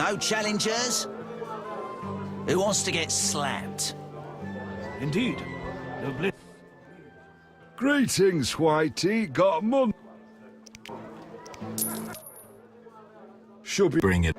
No challengers? Who wants to get slapped? Indeed. No bliss. Greetings, Whitey. Got a month. Should be. Bring it.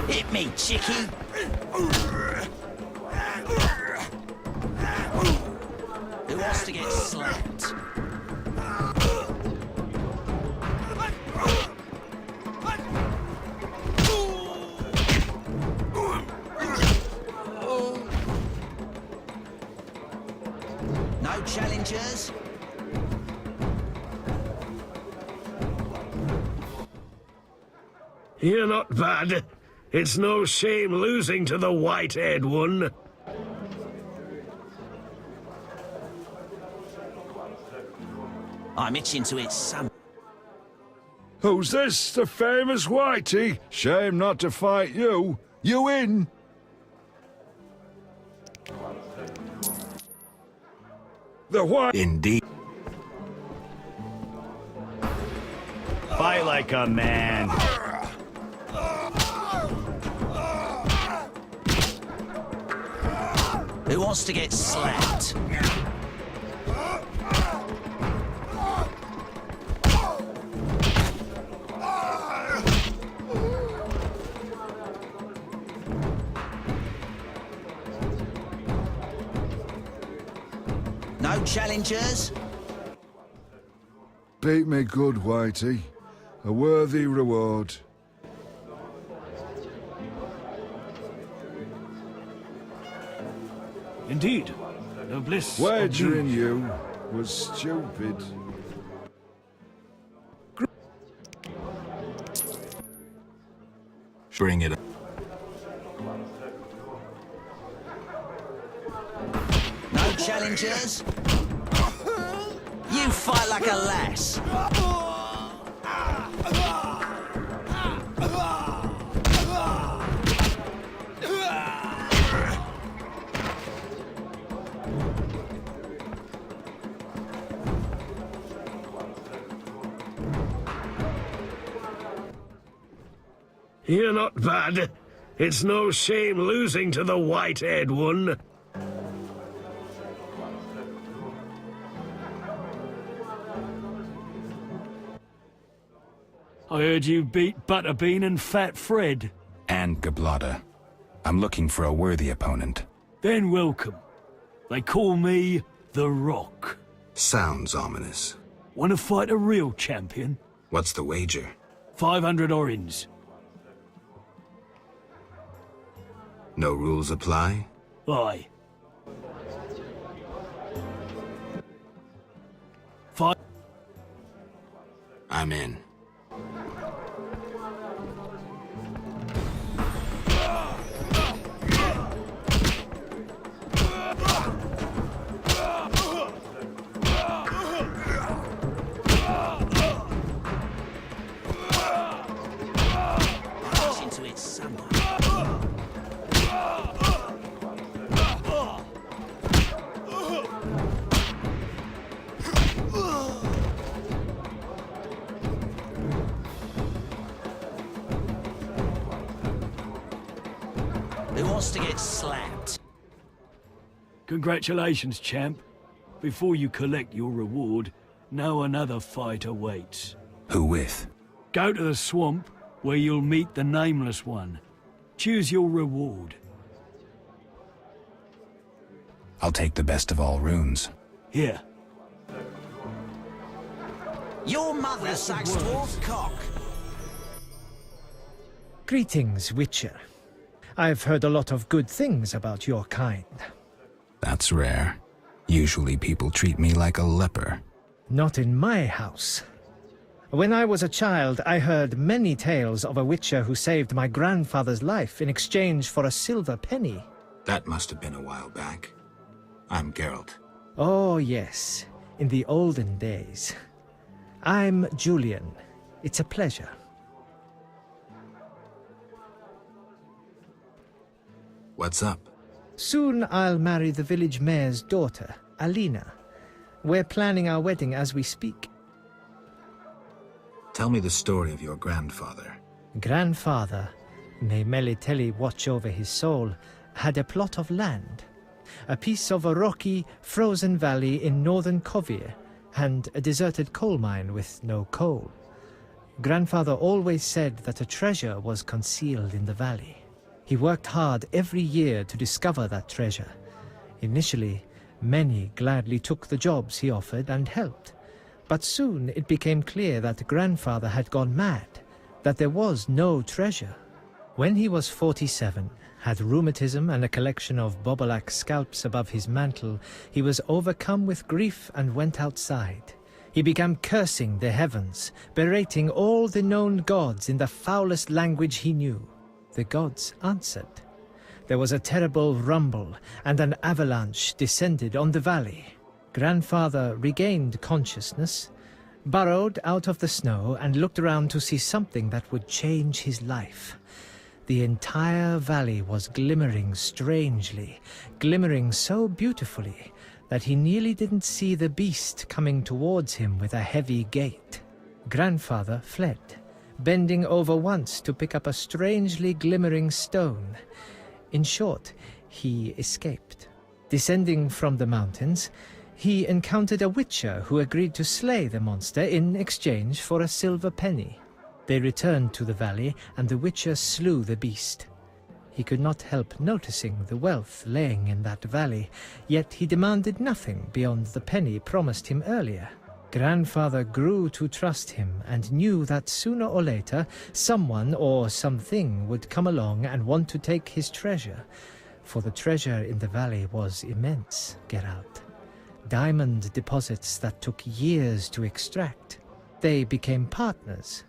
Hit me, chickie! Who wants to get slapped? No challengers? You're not bad. It's no shame losing to the white-haired one. I'm itching to hit some. Who's this? The famous Whitey? Shame not to fight you. You in? The White. Indeed. Fight like a man. Who wants to get slapped? No challengers? Beat me good, Whitey. A worthy reward. Indeed. No bliss. Wagering you was stupid. Bring it. No challengers? You fight like a lass. You're not bad. It's no shame losing to the white-haired one. I heard you beat Butterbean and Fat Fred. And Gablada. I'm looking for a worthy opponent. Then welcome. They call me The Rock. Sounds ominous. Want to fight a real champion? What's the wager? 500 orins. No rules apply? Aye. I'm in. Into it somewhere. Who wants to get slapped? Congratulations, champ. Before you collect your reward, know another fight awaits. Who with? Go to the swamp, where you'll meet the Nameless One. Choose your reward. I'll take the best of all runes. Here. Your mother sucks dwarf cock. Greetings, Witcher. I've heard a lot of good things about your kind. That's rare. Usually people treat me like a leper. Not in my house. When I was a child, I heard many tales of a Witcher who saved my grandfather's life in exchange for a silver penny. That must have been a while back. I'm Geralt. Oh, yes. In the olden days. I'm Julian. It's a pleasure. What's up? Soon I'll marry the village mayor's daughter, Alina. We're planning our wedding as we speak. Tell me the story of your grandfather. Grandfather, may Melitele watch over his soul, had a plot of land. A piece of a rocky, frozen valley in northern Kovir, and a deserted coal mine with no coal. Grandfather always said that a treasure was concealed in the valley. He worked hard every year to discover that treasure. Initially, many gladly took the jobs he offered and helped. But soon it became clear that Grandfather had gone mad, that there was no treasure. When he was 47, had rheumatism and a collection of bobolak scalps above his mantle, he was overcome with grief and went outside. He began cursing the heavens, berating all the known gods in the foulest language he knew. The gods answered. There was a terrible rumble, and an avalanche descended on the valley. Grandfather regained consciousness, burrowed out of the snow, and looked around to see something that would change his life. The entire valley was glimmering strangely, glimmering so beautifully that he nearly didn't see the beast coming towards him with a heavy gait. Grandfather fled, bending over once to pick up a strangely glimmering stone. In short, he escaped. Descending from the mountains, he encountered a witcher who agreed to slay the monster in exchange for a silver penny. They returned to the valley, and the witcher slew the beast. He could not help noticing the wealth laying in that valley, yet he demanded nothing beyond the penny promised him earlier. Grandfather grew to trust him and knew that sooner or later someone or something would come along and want to take his treasure, for the treasure in the valley was immense, Geralt. Diamond deposits that took years to extract. They became partners.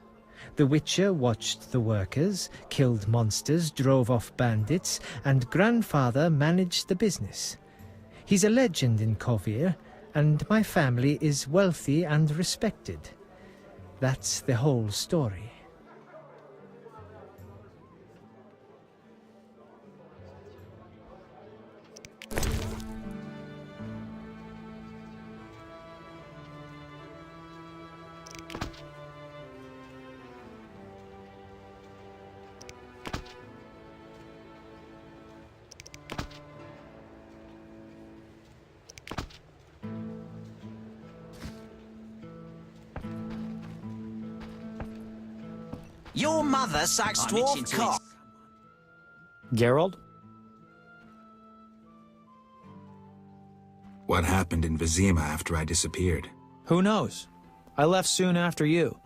The Witcher watched the workers, killed monsters, drove off bandits, and Grandfather managed the business. He's a legend in Kovir, and my family is wealthy and respected. That's the whole story. Your mother sucks dwarf cock. Geralt? What happened in Vizima after I disappeared? Who knows? I left soon after you,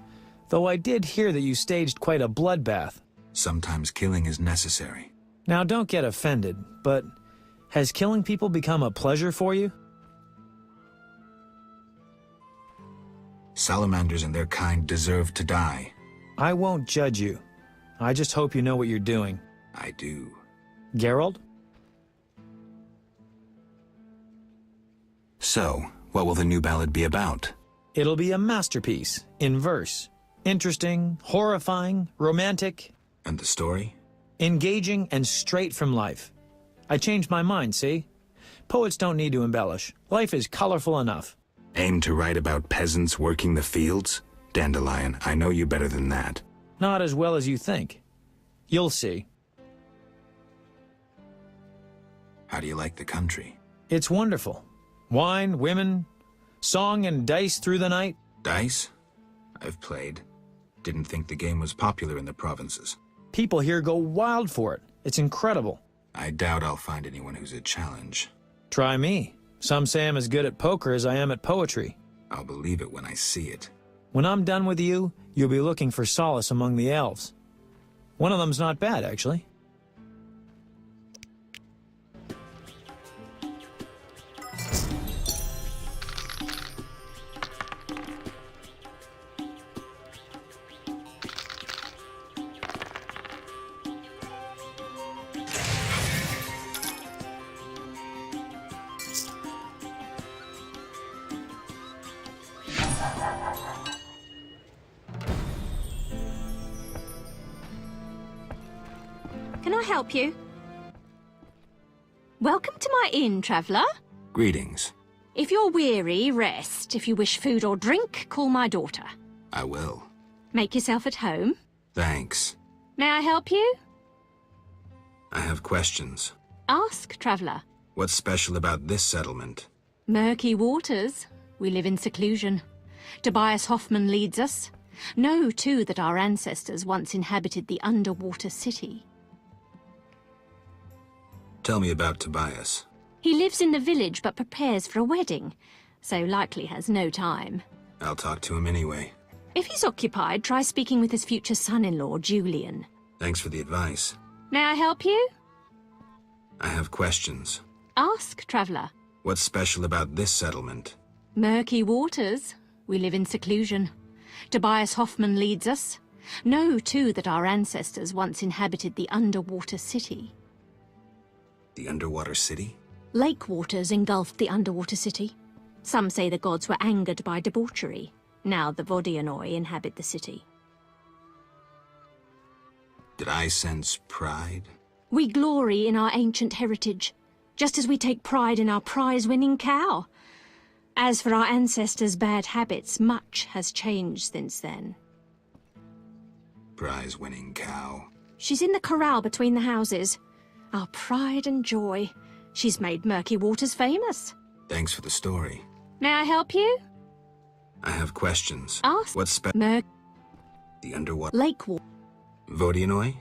though I did hear that you staged quite a bloodbath. Sometimes killing is necessary. Now don't get offended, but has killing people become a pleasure for you? Salamanders and their kind deserve to die. I won't judge you. I just hope you know what you're doing. I do. Geralt? So, what will the new ballad be about? It'll be a masterpiece, in verse. Interesting, horrifying, romantic. And the story? Engaging and straight from life. I changed my mind, see? Poets don't need to embellish. Life is colorful enough. Aim to write about peasants working the fields? Dandelion, I know you better than that. Not as well as you think. You'll see. How do you like the country? It's wonderful. Wine, women, song and dice through the night. Dice? I've played. Didn't think the game was popular in the provinces. People here go wild for it. It's incredible. I doubt I'll find anyone who's a challenge. Try me. Some say I'm as good at poker as I am at poetry. I'll believe it when I see it. When I'm done with you, you'll be looking for solace among the elves. One of them's not bad, actually. Can I help you? Welcome to my inn, traveller. Greetings. If you're weary, rest. If you wish food or drink, call my daughter. I will. Make yourself at home. Thanks. May I help you? I have questions. Ask, traveller. What's special about this settlement? Murky waters. We live in seclusion. Tobias Hoffman leads us. Know, too, that our ancestors once inhabited the underwater city. Tell me about Tobias. He lives in the village but prepares for a wedding, so likely has no time. I'll talk to him anyway. If he's occupied, try speaking with his future son-in-law, Julian. Thanks for the advice. May I help you? I have questions. Ask, traveller. What's special about this settlement? Murky waters. We live in seclusion. Tobias Hoffman leads us. Know, too, that our ancestors once inhabited the underwater city. The underwater city? Lake waters engulfed the underwater city. Some say the gods were angered by debauchery. Now the Vodianoi inhabit the city. Did I sense pride? We glory in our ancient heritage, just as we take pride in our prize-winning cow. As for our ancestors' bad habits, much has changed since then. Prize-winning cow. She's in the corral between the houses. Our pride and joy. She's made Murky Waters famous. Thanks for the story. May I help you? I have questions. Ask. What's the underwater... Lake water. Vodianoi?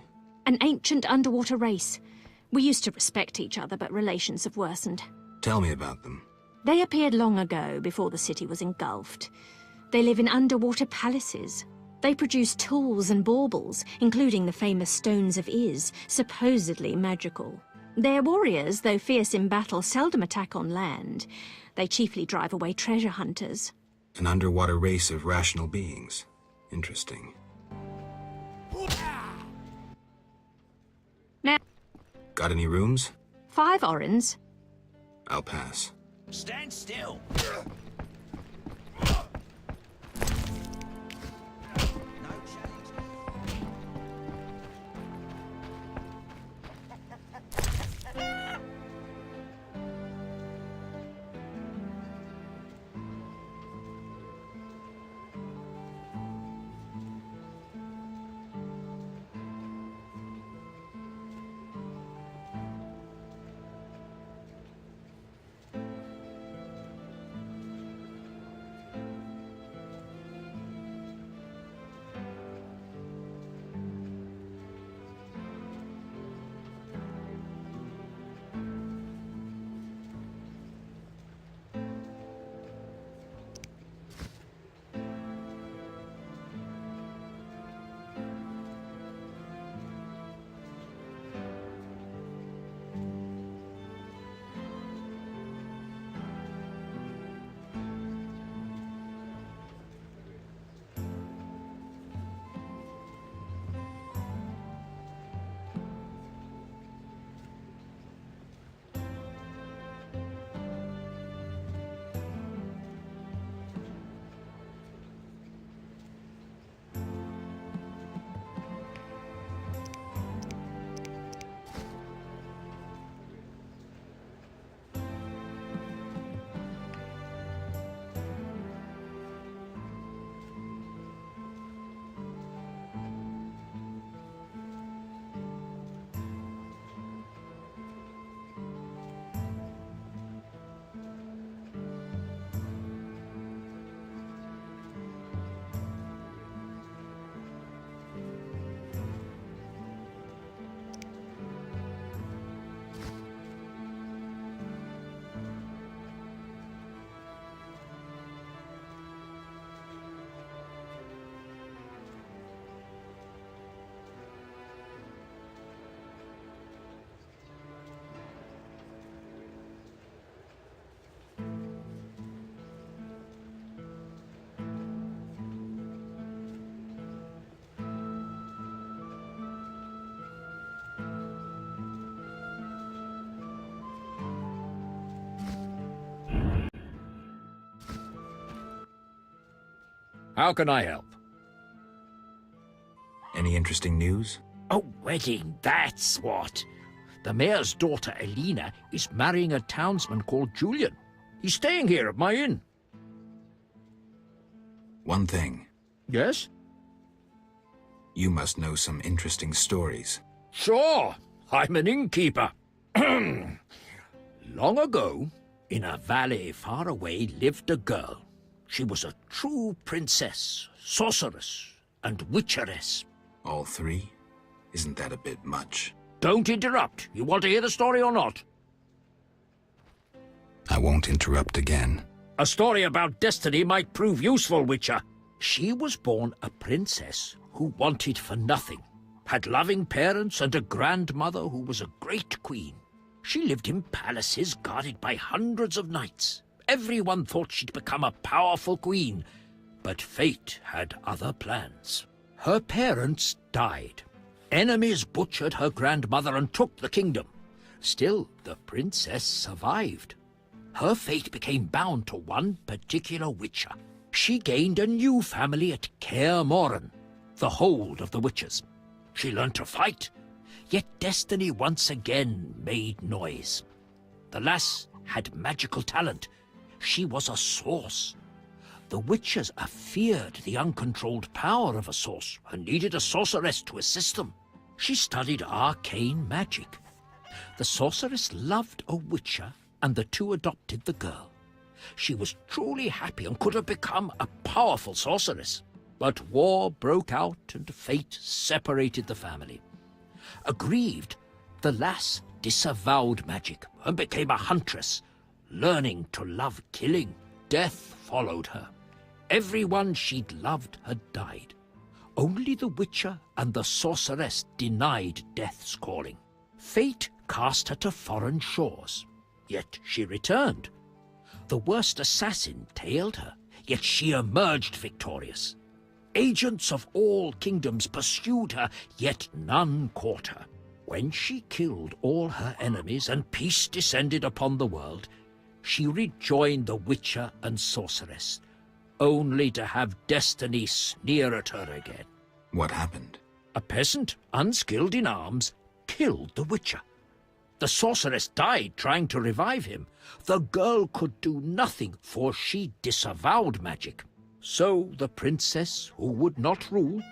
An ancient underwater race. We used to respect each other, but relations have worsened. Tell me about them. They appeared long ago, before the city was engulfed. They live in underwater palaces. They produce tools and baubles, including the famous Stones of Iz, supposedly magical. Their warriors, though fierce in battle, seldom attack on land. They chiefly drive away treasure hunters. An underwater race of rational beings. Interesting. Now, Got any rooms? 5 orens. I'll pass. Stand still. How can I help? Any interesting news? A wedding, that's what. The mayor's daughter, Elena, is marrying a townsman called Julian. He's staying here at my inn. One thing. Yes? You must know some interesting stories. Sure, I'm an innkeeper. Long ago, in a valley far away, lived a girl. She was a true princess, sorceress, and witcheress. All three? Isn't that a bit much? Don't interrupt. You want to hear the story or not? I won't interrupt again. A story about destiny might prove useful, Witcher. She was born a princess who wanted for nothing, had loving parents and a grandmother who was a great queen. She lived in palaces guarded by hundreds of knights. Everyone thought she'd become a powerful queen, but fate had other plans. Her parents died. Enemies butchered her grandmother and took the kingdom. Still, the princess survived. Her fate became bound to one particular witcher. She gained a new family at Kaer Morhen, the hold of the witches. She learned to fight, yet destiny once again made noise. The lass had magical talent. She was a source. The witches feared the uncontrolled power of a source and needed a sorceress to assist them. She studied arcane magic. The sorceress loved a witcher, and the two adopted the girl. She was truly happy and could have become a powerful sorceress. But war broke out and fate separated the family. Aggrieved, the lass disavowed magic and became a huntress, learning to love killing. Death followed her. Everyone she'd loved had died. Only the witcher and the sorceress denied death's calling. Fate cast her to foreign shores, yet she returned. The worst assassin tailed her, yet she emerged victorious. Agents of all kingdoms pursued her, yet none caught her. When she killed all her enemies and peace descended upon the world, she rejoined the witcher and sorceress, only to have destiny sneer at her again. What happened? A peasant, unskilled in arms, killed the witcher. The sorceress died trying to revive him. The girl could do nothing, for she disavowed magic. So the princess who would not rule,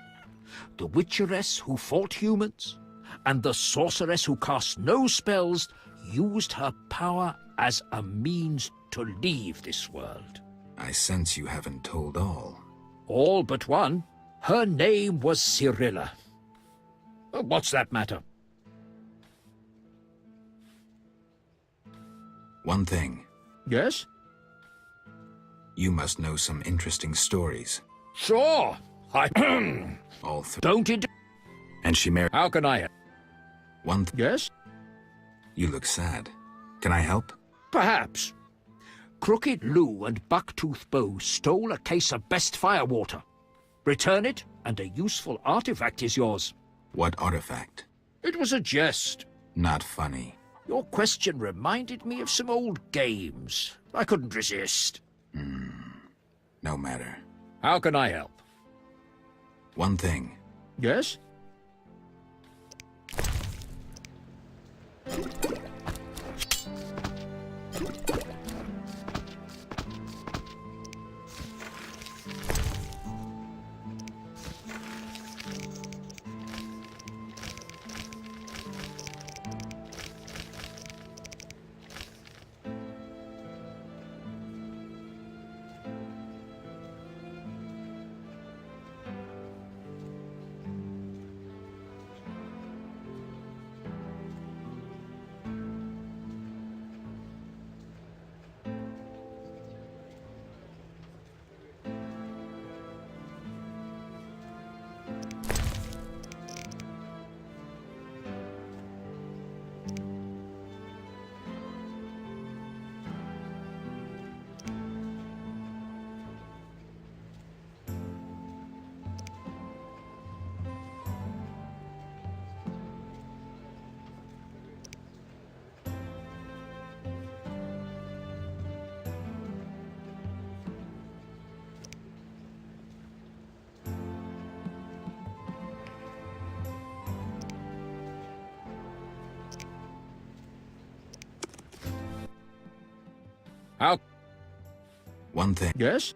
the witcheress who fought humans, and the sorceress who cast no spells used her power as a means to leave this world. I sense you haven't told all. All but one. Her name was Cyrilla. What's that matter? One thing. Yes? You must know some interesting stories. Sure. All three. Don't it? And she married. How can I? One Yes? You look sad. Can I help? Perhaps. Crooked Lou and Bucktooth Bow stole a case of best firewater. Return it, and a useful artifact is yours. What artifact? It was a jest. Not funny. Your question reminded me of some old games. I couldn't resist. No matter. How can I help? One thing. Yes? How? One thing. Yes?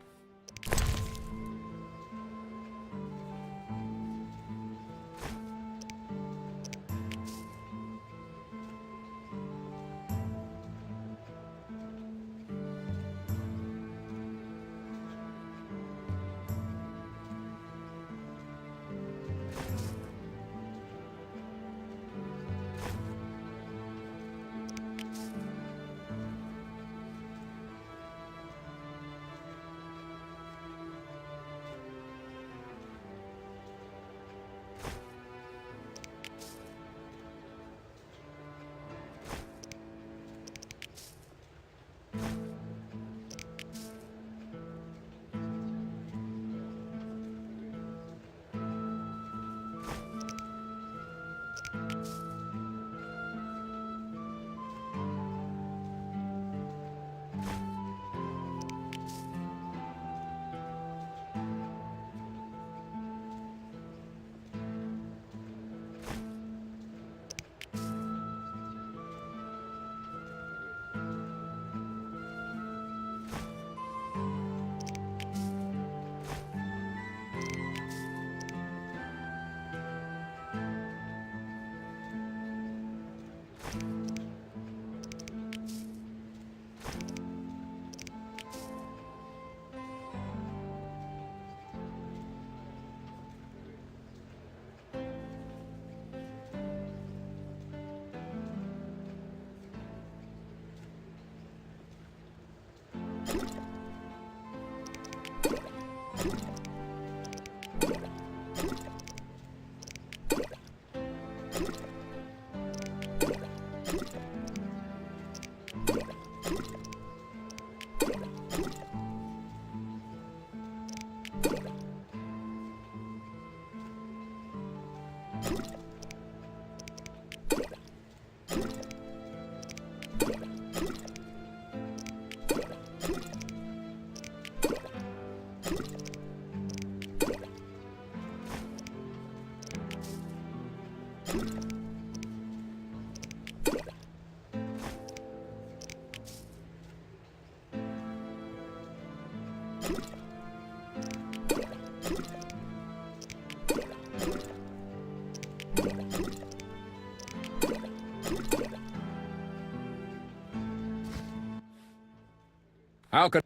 How can...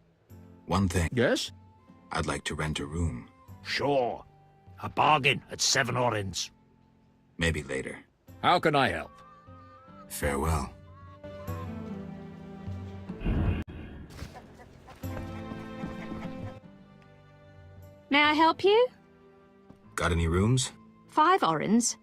One thing. Yes? I'd like to rent a room. Sure. A bargain at 7 orens. Maybe later. How can I help? Farewell. May I help you? Got any rooms? 5 orens.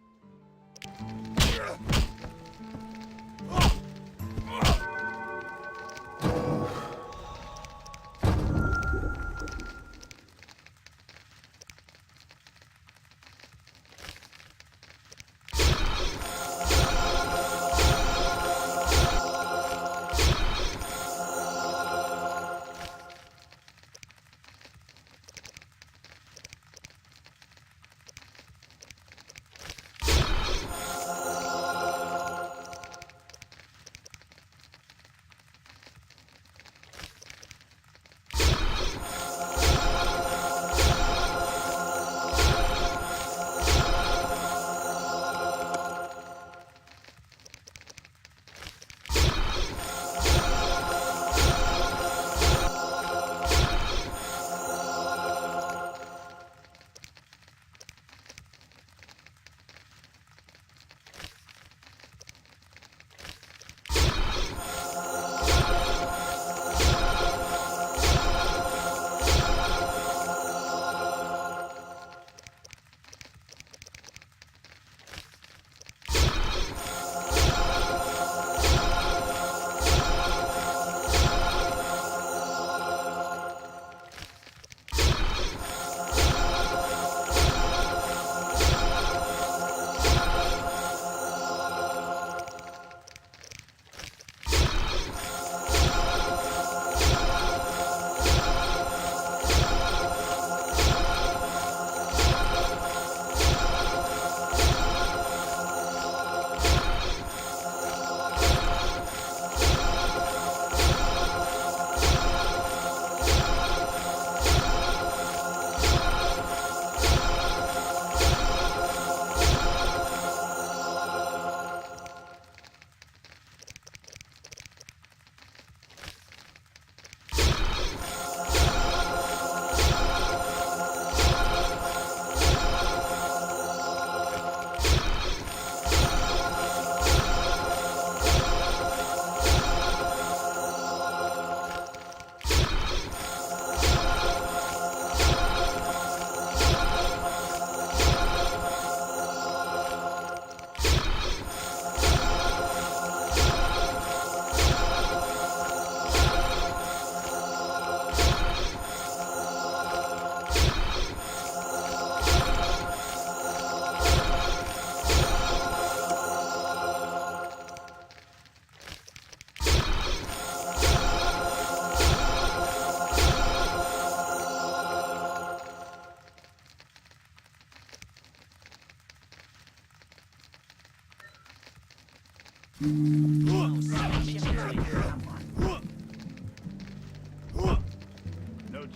No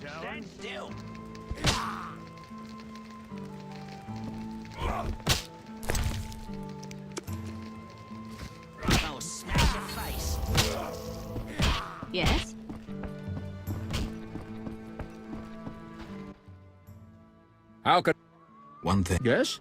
challenge? Still. I'll smash your face. Yes? How can... One thing. Yes?